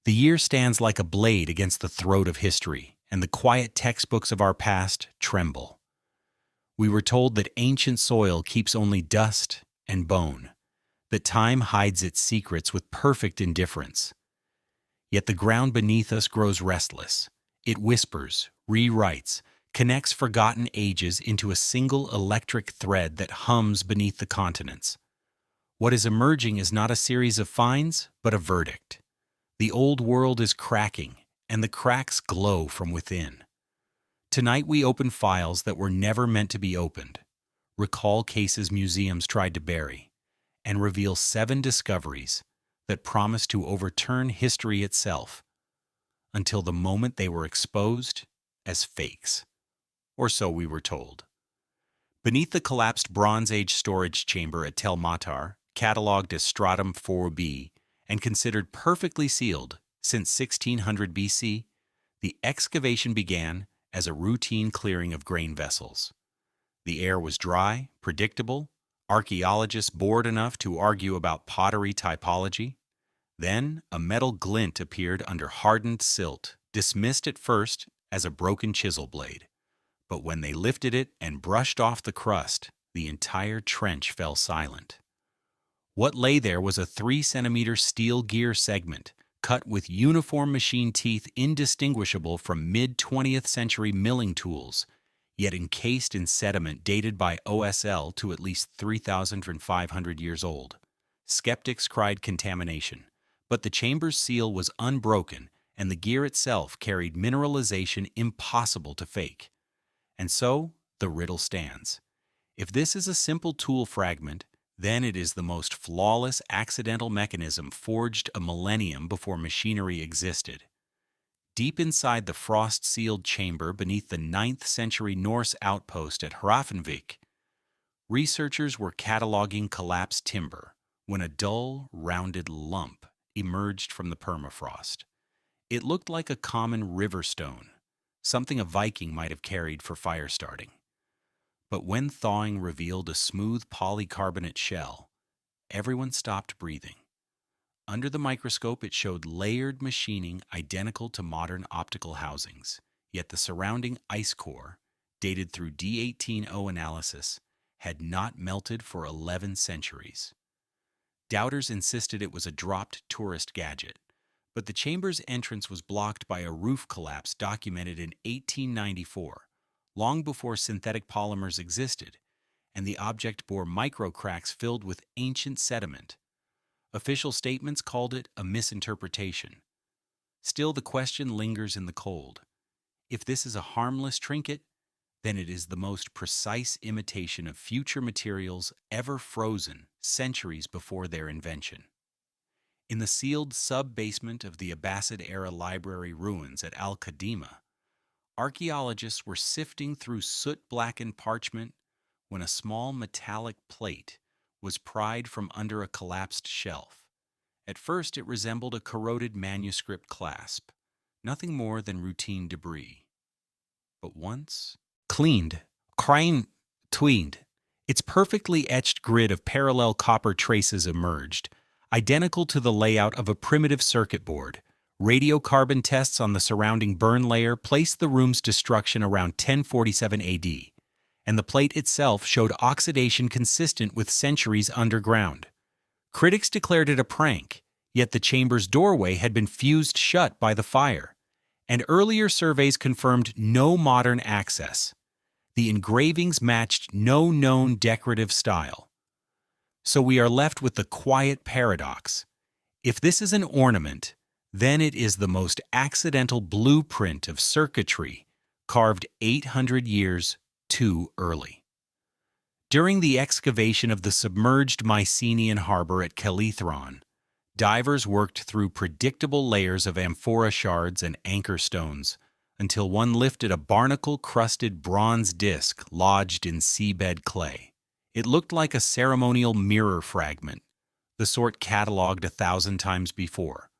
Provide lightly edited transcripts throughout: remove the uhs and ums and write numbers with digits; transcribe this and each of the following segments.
The year stands like a blade against the throat of history, and the quiet textbooks of our past tremble. We were told that ancient soil keeps only dust and bone, that time hides its secrets with perfect indifference. Yet the ground beneath us grows restless. It whispers, rewrites, connects forgotten ages into a single electric thread that hums beneath the continents. What is emerging is not a series of finds, but a verdict. The old world is cracking, and the cracks glow from within. Tonight we open files that were never meant to be opened, recall cases museums tried to bury, and reveal 7 discoveries that promise to overturn history itself until the moment they were exposed as fakes. Or so we were told. Beneath the collapsed Bronze Age storage chamber at Tel Matar, catalogued as Stratum 4B and considered perfectly sealed since 1600 BC, the excavation began as a routine clearing of grain vessels. The air was dry, predictable, archaeologists bored enough to argue about pottery typology. Then a metal glint appeared under hardened silt, dismissed at first as a broken chisel blade. But when they lifted it and brushed off the crust, the entire trench fell silent. What lay there was a 3-centimeter steel gear segment, cut with uniform machine teeth indistinguishable from mid-20th century milling tools, yet encased in sediment dated by OSL to at least 3,500 years old. Skeptics cried contamination, but the chamber's seal was unbroken and the gear itself carried mineralization impossible to fake. And so, the riddle stands. If this is a simple tool fragment, then it is the most flawless accidental mechanism forged a millennium before machinery existed. Deep inside the frost-sealed chamber beneath the 9th century Norse outpost at Hrafnvik, researchers were cataloging collapsed timber when a dull, rounded lump emerged from the permafrost. It looked like a common river stone, something a Viking might have carried for fire starting. But when thawing revealed a smooth polycarbonate shell, everyone stopped breathing. Under the microscope, it showed layered machining identical to modern optical housings, yet the surrounding ice core, dated through D18O analysis, had not melted for 11 centuries. Doubters insisted it was a dropped tourist gadget, but the chamber's entrance was blocked by a roof collapse documented in 1894, long before synthetic polymers existed, and the object bore microcracks filled with ancient sediment. Official statements called it a misinterpretation. Still, the question lingers in the cold. If this is a harmless trinket, then it is the most precise imitation of future materials ever frozen centuries before their invention. In the sealed sub-basement of the Abbasid-era library ruins at Al-Qadima, archaeologists were sifting through soot-blackened parchment when a small metallic plate was pried from under a collapsed shelf. At first, it resembled a corroded manuscript clasp, nothing more than routine debris. But once cleaned, its perfectly etched grid of parallel copper traces emerged, identical to the layout of a primitive circuit board. Radiocarbon tests on the surrounding burn layer placed the room's destruction around 1047 AD, and the plate itself showed oxidation consistent with centuries underground. Critics declared it a prank, yet the chamber's doorway had been fused shut by the fire, and earlier surveys confirmed no modern access. The engravings matched no known decorative style. So we are left with the quiet paradox. If this is an ornament, then it is the most accidental blueprint of circuitry carved 800 years too early. During the excavation of the submerged Mycenaean harbor at Calithron, divers worked through predictable layers of amphora shards and anchor stones until one lifted a barnacle-crusted bronze disc lodged in seabed clay. It looked like a ceremonial mirror fragment, the sort catalogued 1,000 times before.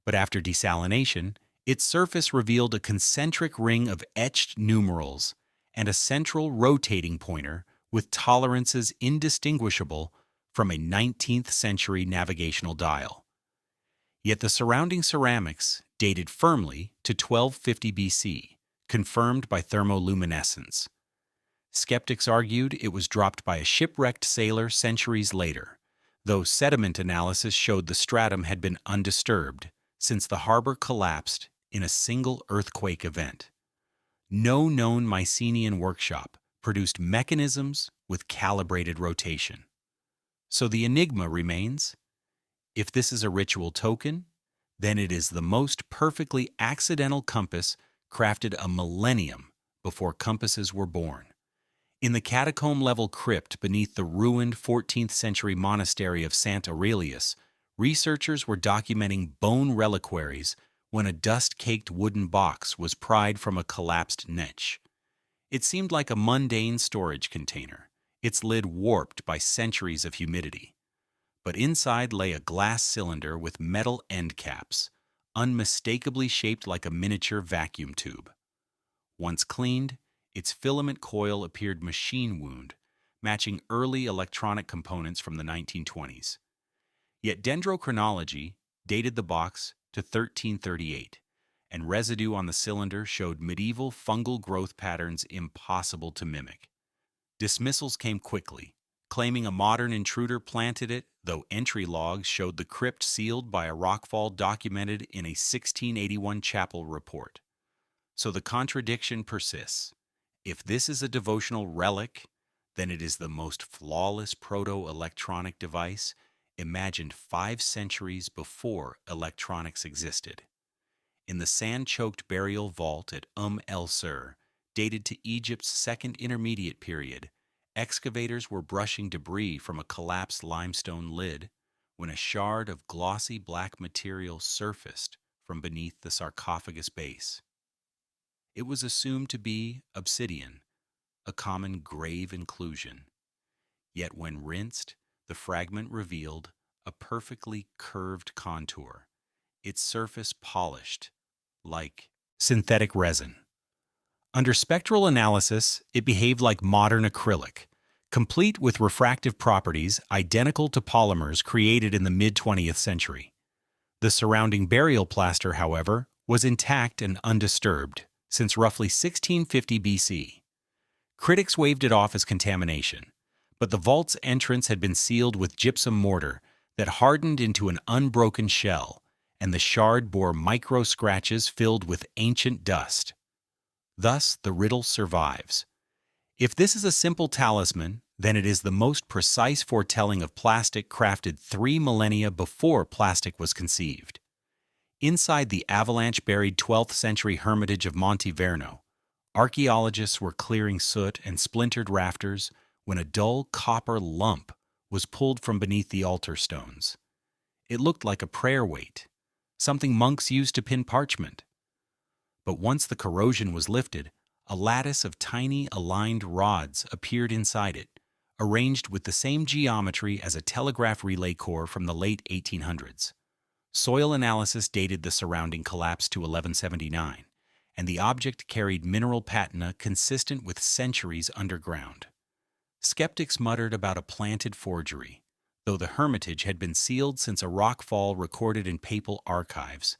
But after desalination, its surface revealed a concentric ring of etched numerals and a central rotating pointer with tolerances indistinguishable from a 19th century navigational dial. Yet the surrounding ceramics dated firmly to 1250 BC, confirmed by thermoluminescence. Skeptics argued it was dropped by a shipwrecked sailor centuries later, though sediment analysis showed the stratum had been undisturbed since the harbor collapsed in a single earthquake event. No known Mycenaean workshop produced mechanisms with calibrated rotation. So the enigma remains: if this is a ritual token, then it is the most perfectly accidental compass crafted a millennium before compasses were born. In the catacomb-level crypt beneath the ruined 14th century monastery of St. Aurelius, researchers were documenting bone reliquaries when a dust-caked wooden box was pried from a collapsed niche. It seemed like a mundane storage container, its lid warped by centuries of humidity. But inside lay a glass cylinder with metal end caps, unmistakably shaped like a miniature vacuum tube. Once cleaned, its filament coil appeared machine-wound, matching early electronic components from the 1920s. Yet dendrochronology dated the box to 1338, and residue on the cylinder showed medieval fungal growth patterns impossible to mimic. Dismissals came quickly, claiming a modern intruder planted it, though entry logs showed the crypt sealed by a rockfall documented in a 1681 chapel report. So the contradiction persists. If this is a devotional relic, then it is the most flawless proto-electronic device imagined 5 centuries before electronics existed. In the sand-choked burial vault at el-Sur, dated to Egypt's Second Intermediate Period, excavators were brushing debris from a collapsed limestone lid when a shard of glossy black material surfaced from beneath the sarcophagus base. It was assumed to be obsidian, a common grave inclusion. Yet when rinsed, the fragment revealed a perfectly curved contour, its surface polished, like synthetic resin. Under spectral analysis, it behaved like modern acrylic, complete with refractive properties identical to polymers created in the mid-20th century. The surrounding burial plaster, however, was intact and undisturbed since roughly 1650 BC. Critics waved it off as contamination, but the vault's entrance had been sealed with gypsum mortar that hardened into an unbroken shell, and the shard bore micro-scratches filled with ancient dust. Thus, the riddle survives. If this is a simple talisman, then it is the most precise foretelling of plastic crafted 3 millennia before plastic was conceived. Inside the avalanche-buried 12th century hermitage of Monte Verno, archaeologists were clearing soot and splintered rafters when a dull copper lump was pulled from beneath the altar stones. It looked like a prayer weight, something monks used to pin parchment. But once the corrosion was lifted, a lattice of tiny aligned rods appeared inside it, arranged with the same geometry as a telegraph relay core from the late 1800s. Soil analysis dated the surrounding collapse to 1179, and the object carried mineral patina consistent with centuries underground. Skeptics muttered about a planted forgery, though the hermitage had been sealed since a rockfall recorded in papal archives,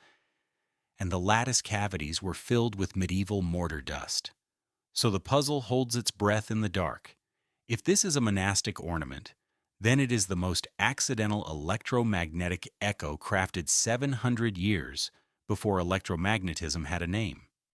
and the lattice cavities were filled with medieval mortar dust. So the puzzle holds its breath in the dark. If this is a monastic ornament, then it is the most accidental electromagnetic echo crafted 700 years before electromagnetism had a name.